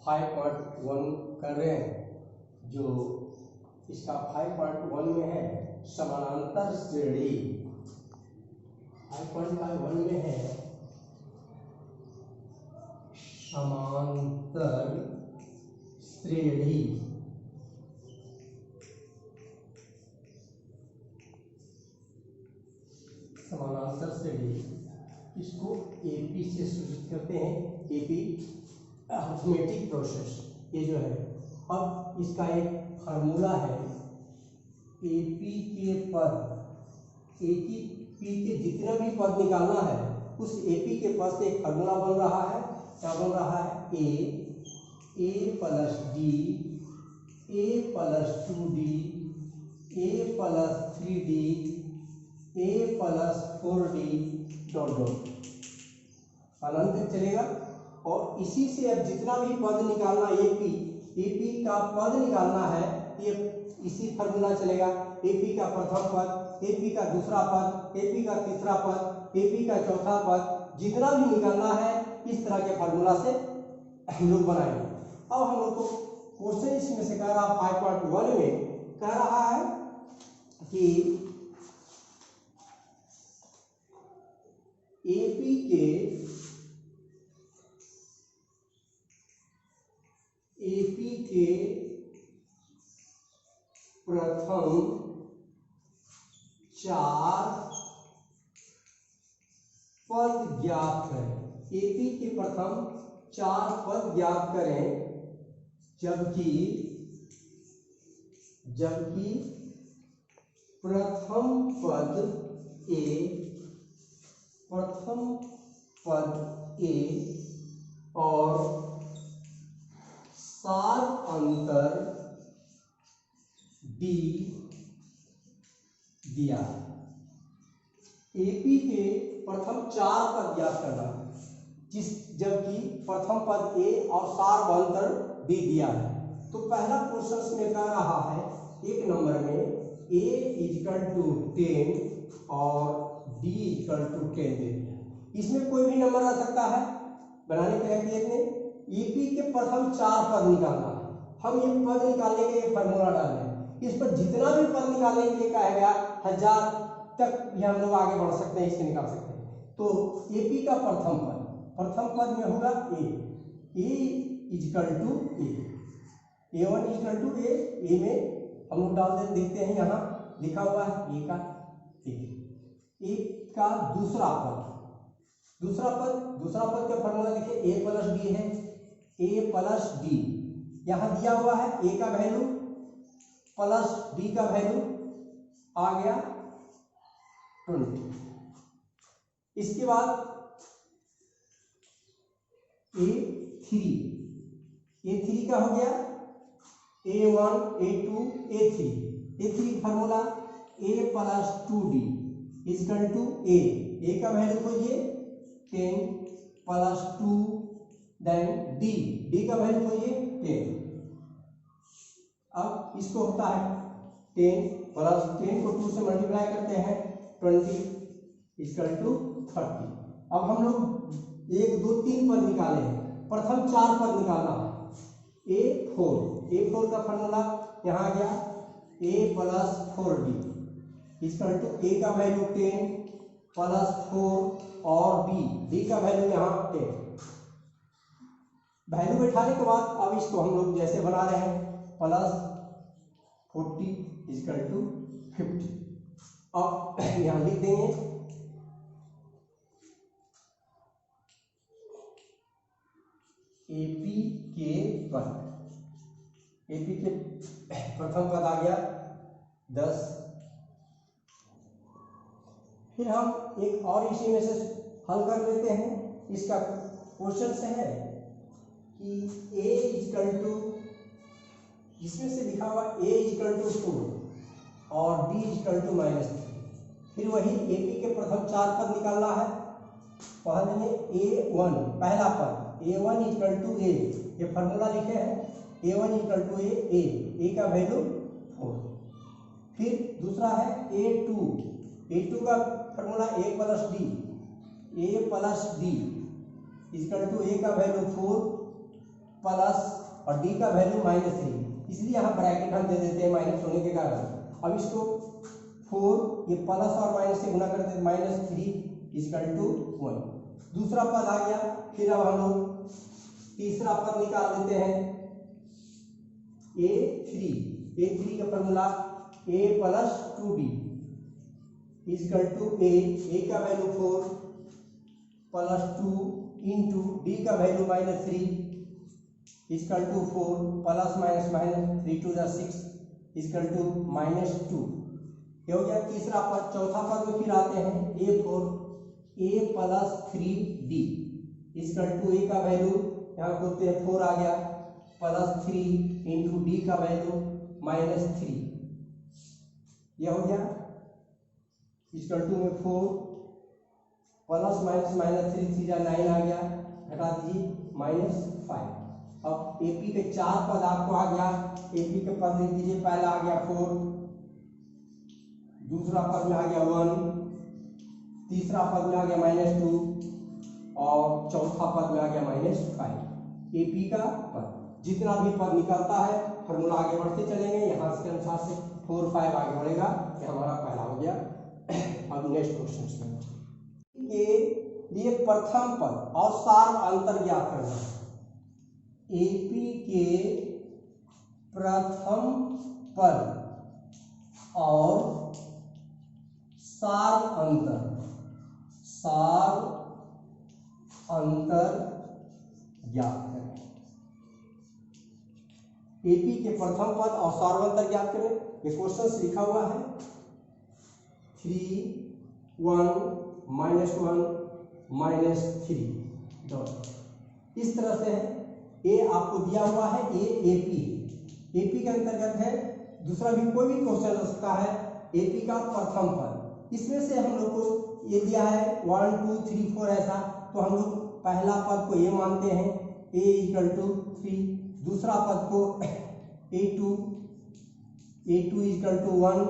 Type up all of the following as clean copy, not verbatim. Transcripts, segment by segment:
5.1 कर रहे हैं, जो इसका 5.1 में है समानांतर श्रेणी। 5.1 में है समांतर श्रेणी। समानांतर श्रेणी इसको एपी से सूचित करते हैं। एपी अरिथमेटिक प्रोसेस, ये जो है। अब इसका एक फार्मूला है, एपी के पद, एपी के जितना भी पद निकालना है उस एपी के पद से एक फार्मूला बन रहा है। क्या बन रहा है? ए प्लस डी, ए प्लस 2डी, ए प्लस 3डी, ए प्लस 4डी डॉट डॉट अनंत चलेगा। और इसी से अब जितना भी पद निकालना, एपी का पद निकालना है, ये इसी फार्मूला चलेगा। एपी का प्रथम पद, एपी का दूसरा पद, एपी का तीसरा पद, एपी का चौथा पद, जितना भी निकालना है इस तरह के फार्मूला से हम लोग बनाएंगे। अब हम लोग को क्वेश्चन इसमें से कह रहा 5.1 में कह रहा है कि एपी के प्रथम 4 पद ज्ञात करें। एपी के प्रथम 4 पद ज्ञात करें, जबकि प्रथम पद ए और सार अंतर डी दिया। एपी के प्रथम 4 पद ज्ञात करना, जबकि प्रथम पद ए और सार अंतर डी दिया है। तो पहला क्वेश्चन में कह रहा है, एक नंबर में a = 10 और d = 10 दे दिया। इसमें कोई भी नंबर आ सकता है। बनाने के लिए ईपी के प्रथम 4 पद निकालना है। हम ये पद निकालने के लिए फार्मूला डाल रहे हैं। इस पर जितना भी पद निकालने के लिए कहा गया 1000 तक भी हम लोग आगे बढ़ सकते हैं, इससे निकाल सकते हैं। तो एपी का प्रथम पद में होगा a = a, a1 = a। ए में हम लोग डाल देखते हैं, यहाँ लिखा हुआ है ए का दूसरा पद का फार्मूला देखिए, a + d है। a + d यहाँ दिया हुआ है, a का वैल्यू प्लस d का वैल्यू आ गया 20। इसके बाद a3 का हो गया a1 a2 a3 formula a + 2d = a का वैल्यू खोजिए 10 + 2 देन d का वैल्यू खोजिए 10। अब इसको होता है 10 + 10 को 2 से मल्टीप्लाई करते हैं 20 = 30। अब हम लोग 1 2 3 पद निकाले हैं, प्रथम 4 पद निकालना है। a4 का फार्मूला यहाँ आ गया a + 4d = a का वैल्यू 10 + 4 और d का वैल्यू यहाँ 10। वैल्यू बैठाने के बाद अब इसको हम लोग जैसे बना रहे हैं +40 = 50। अब यहाँ लिख देंगे एपी के प्रथम पद आ गया 10। फिर हम एक और इसी में से हल कर लेते हैं। इसका क्वेश्चन से है कि a = इसमें से लिखा हुआ a = 4 और d = -3। फिर वही एपी के प्रथम 4 पद निकालना है। पहले a1 पहला पद a1 = a, ये फार्मूला लिखे हैं a1 = a का वैल्यू 4। फिर दूसरा है a2 का फार्मूला a + d = a का वैल्यू 4 प्लस और डी का वैल्यू -3, इसलिए यहाँ ब्रैकेट हम दे देते हैं माइनस होने के कारण। अब इसको 4 ये प्लस और माइनस से गुना करते हैं, -3 इक्वल टू 1। दूसरा पद आ गया। फिर अब हम लोग तीसरा पद निकाल लेते हैं, A3 का formula A plus 2B equal to A का वैल्यू 4 प्लस 2 इंटू डी का value -3 equal to 4 plus minus 3 two 6 equal to -2। ये हो गया तीसरा पद। चौथा पद में फिर आते हैं A plus 3D equal to A का वैल्यू यहाँ बोलते हैं 4 आ गया प्लस 3 इंटू डी का वैल्यू -3। यह हो गया इक्वल टू में 4 प्लस -3 3 9 आ गया, घटा दीजिए -5। अब AP के 4 पद आपको आ गया। AP के पद लिख दीजिए, पहला आ गया 4, दूसरा पद में आ गया 1, तीसरा पद में आ गया -2 और चौथा पद में आ गया -5। AP का पद जितना भी पद निकलता है फॉर्मूला आगे बढ़ते चलेंगे, यहाँ से अनुसार से 4 5 आगे बढ़ेगा। ये हमारा पहला हो गया। अब नेक्स्ट क्वेश्चन में के लिए प्रथम पद और सार अंतर ज्ञात करना। AP के प्रथम पद और सार अंतर ज्ञात करें। AP के प्रथम पद और सार अंतर ज्ञात करें। ये क्वेश्चन लिखा हुआ है 3 1 -1 -3 डॉट इस तरह से है। ए आपको दिया हुआ है, AP के अंतर्गत है। दूसरा भी कोई भी क्वेश्चन हो सकता है। AP का प्रथम पद, इसमें से हम लोग को ये दिया है 1 2 3 4 ऐसा, तो हम लोग पहला पद को A मानते हैं, A इक्वल टू 3। दूसरा पद को A2 इक्वल टू 1,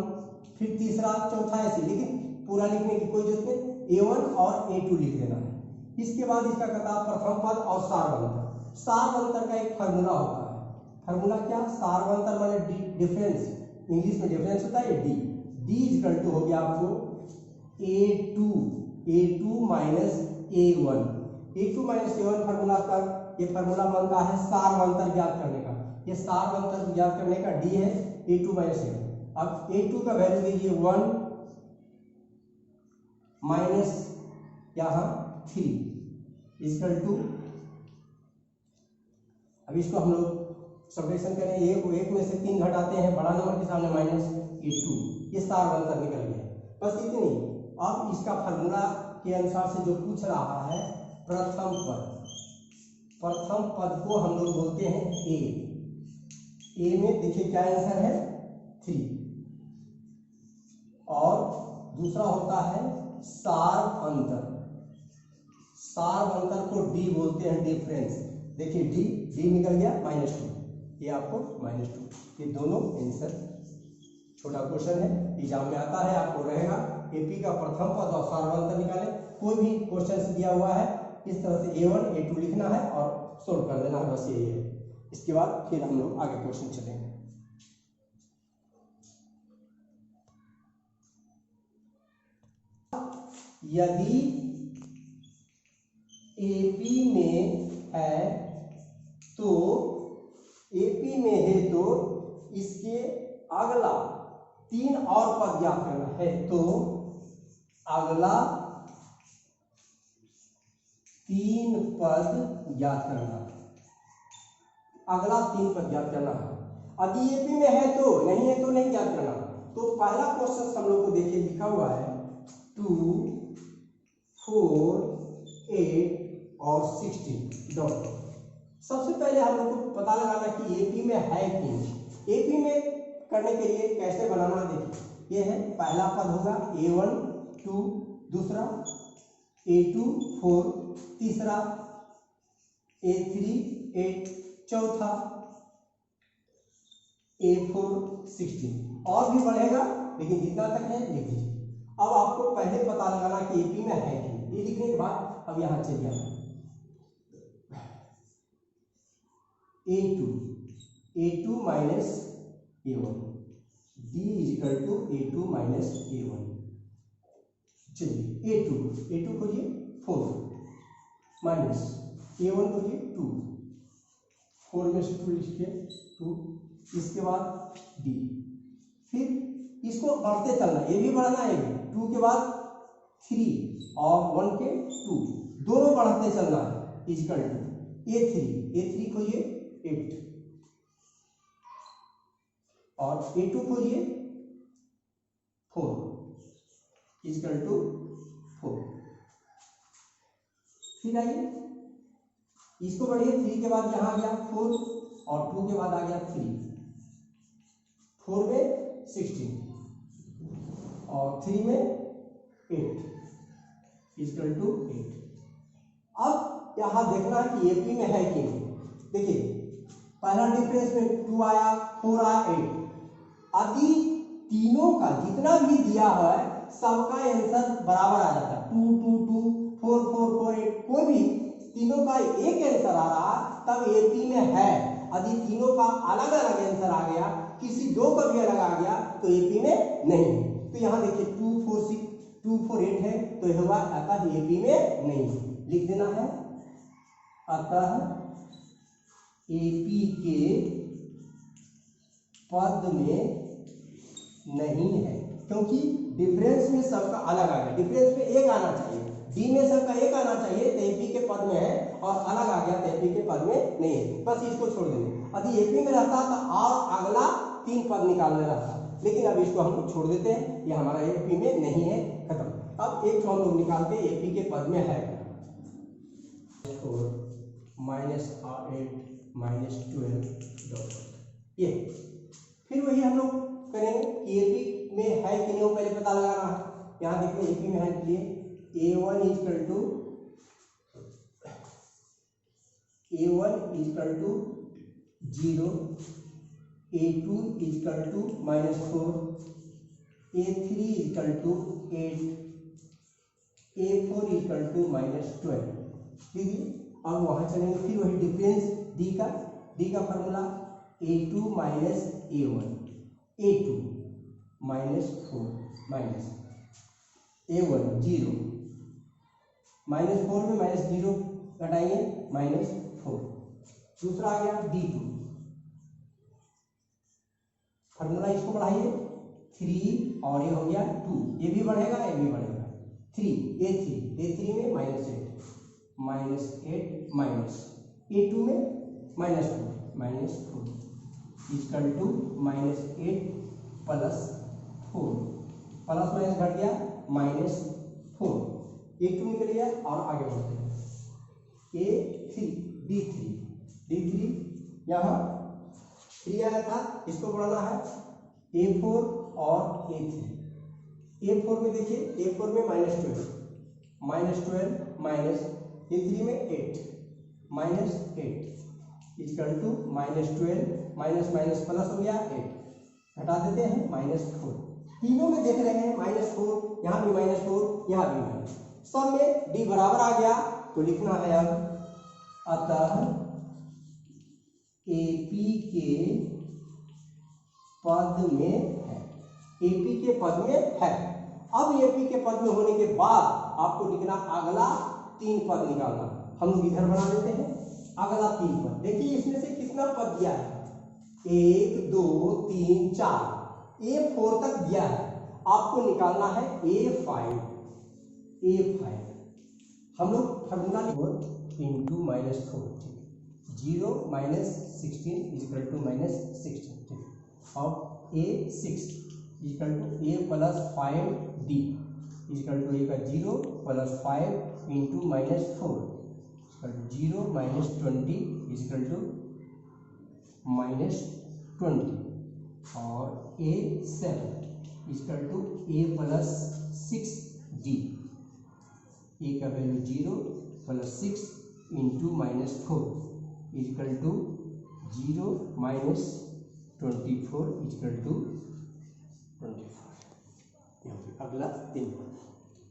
फिर तीसरा चौथा ऐसे, लेकिन पूरा लिखने की कोई जरूरत नहीं, A1 और A2 लिख देना है। इसके बाद इसका कहता प्रथम पद और सारवंतर। सारवंतर का एक फार्मूला होता है। फार्मूला क्या? सारवंतर माने डिफरेंस, इंग्लिश में डिफरेंस होता है डी इक्वल टू हो गया आपको A2 माइनस A1 फार्मूला का ये फार्मूला बनता है सारवंतर ज्ञात करने का। ये सारवंतर ज्ञात करने का डी है A2 माइनस A1। अब A2 का वैल्यू दीजिए 1 माइनस यहाँ 3 इक्वल टू, अब इसको हम लोग सब्ट्रैक्शन करें, एक में से 3 घटाते हैं, बड़ा नंबर के सामने -A2, ये सारवंतर निकल गया। बस इतनी। अब इसका फार्मूला के अनुसार से जो पूछ रहा है प्रथम पद को हम लोग बोलते हैं A में देखिए क्या आंसर है 3, और दूसरा होता है सार अंतर को D बोलते हैं, डिफरेंस। देखिए डी निकल गया -2, ये आपको -2। ये दोनों आंसर, छोटा क्वेश्चन है, एग्जाम में आता है, आपको रहेगा AP का प्रथम पद और सारवंतर निकाले। कोई भी क्वेश्चन दिया हुआ है इस तरह से A1 A2 लिखना है और सोल्व कर देना है, बस यही है। इसके बाद फिर हम लोग आगे क्वेश्चन चलेंगे। यदि AP में है तो इसके अगला 3 और पद ज्ञात करना है। तो अगला 3 पद ज्ञात करना है। यदि AP में है तो, नहीं है तो नहीं ज्ञात करना। तो पहला क्वेश्चन हम लोग को देखिए लिखा हुआ है 2 4 8 और 16 डॉट। सबसे पहले हम लोग को पता लगाना कि AP में है कि नहीं। AP में करने के लिए कैसे बनाना, देखिए ये है, पहला पद होगा A1 2, दूसरा A2 4, तीसरा A3 8, चौथा A4 16, और भी बढ़ेगा लेकिन जितना तक है लिख लीजिए। अब आपको पहले पता लगाना कि AP में है कि नहीं। ये लिखने के बाद अब यहाँ चलिए A2 minus A1, D equal to A2 minus A1। चलिए A2 खोलिए 4 माइनस A1 खोलिए 2, 4 में से 2 लिखिए 2, इसके बाद D, फिर इसको बढ़ते चलना, ये भी बढ़ना है, 2 के बाद 3 और 1 के 2, दोनों बढ़ते चलना है, इजिकल टू A3 खोलिए 8 और A2 खोलिए 4 इजिकल टू 4। फिर आइए इसको बढ़िए, 3 के बाद यहाँ गया 4 और 2 के बाद आ गया 3, 4 में 16 और 3 में 8 इजिकल टू 8। अब यहाँ देखना है कि एपी में है कि नहीं। देखिए पहला डिफरेंस में 2 आया, 4 आया, 8। अभी तीनों का जितना भी दिया है सबका आंसर बराबर आ जाता है, 2 2 2 4 4 4 8, कोई भी तीनों का एक आंसर आ रहा तब एपी में है। यदि तीनों का अलग अलग आंसर आ गया, किसी दो का भी अलग आ गया तो एपी में नहीं है। तो यहाँ देखिए 2 4 6 2 4 8 है, तो यह हुआ अतः एपी में नहीं है, लिख देना है अतः एपी के पद में नहीं है, क्योंकि डिफरेंस में सबका अलग आ गया, डिफरेंस में एक आना चाहिए, डी में सबका एक आना चाहिए तो एपी के पद में है, और अलग आ गया तो एपी के पद में नहीं है, बस इसको छोड़ देंगे। यदि एपी में रहता तो और अगला 3 पद निकालने रहता, लेकिन अब इसको हम लोग छोड़ देते हैं, ये हमारा एपी में नहीं है, खत्म। अब एक हम लोग निकालते हैं एपी के पद में है, -8 -12 ये। फिर वही हम लोग करेंगे कि एपी में है कि नहीं, वो पहले पता लगाना है। यहाँ देखिए एपी में है के लिए A1 equal to 0, A2 equal to -4, A3 equal to 8, A4 equal to -12। दीजिए अब वहाँ चलेंगे, फिर वही डिफरेंस डी का formula A2 minus A1, A2 -4 minus A1 0, -4 में -0 घटाएंगे -4। दूसरा आ गया D2, फॉर्मूला इसको बढ़ाइए 3 और ये हो गया 2, ये भी बढ़ेगा ये भी बढ़ेगा 3, A3 में -8 माइनस A2 में -4 equal to -8 plus 4, plus minus घट गया -4, A2 निकल गया और आगे बढ़ते हैं D3 यहाँ 3 आया था, इसको बढ़ाना है A4 और A4 में देखिए A4 में -12 माइनस A3 में 8 इक्वल टू -12 माइनस प्लस हो गया 8, घटा देते हैं -4। तीनों में देख रहे हैं -4, यहाँ भी -4, यहाँ भी माइनस, सब में डी बराबर आ गया, तो लिखना है अब अतः एपी के पद में है, एपी के पद में है। अब एपी के पद में होने के बाद आपको लिखना अगला 3 पद निकालना, हम लोग इधर बना देते हैं अगला 3 पद। देखिए इसमें से कितना पद दिया है, 1 2 3 4, A4 तक दिया है, आपको निकालना है A5। हम लोग फॉर्मूला इंटू -4, 0 -16 इक्वल टू -16, और A6 equal to A plus 5D equal to A का 0 plus 5 into -4 equal to 0 -20 equal to -20, और A7 equal to A plus 6D, A का value 0 plus 6 into -4 equal to 0 -24 equal to 24। अगला 3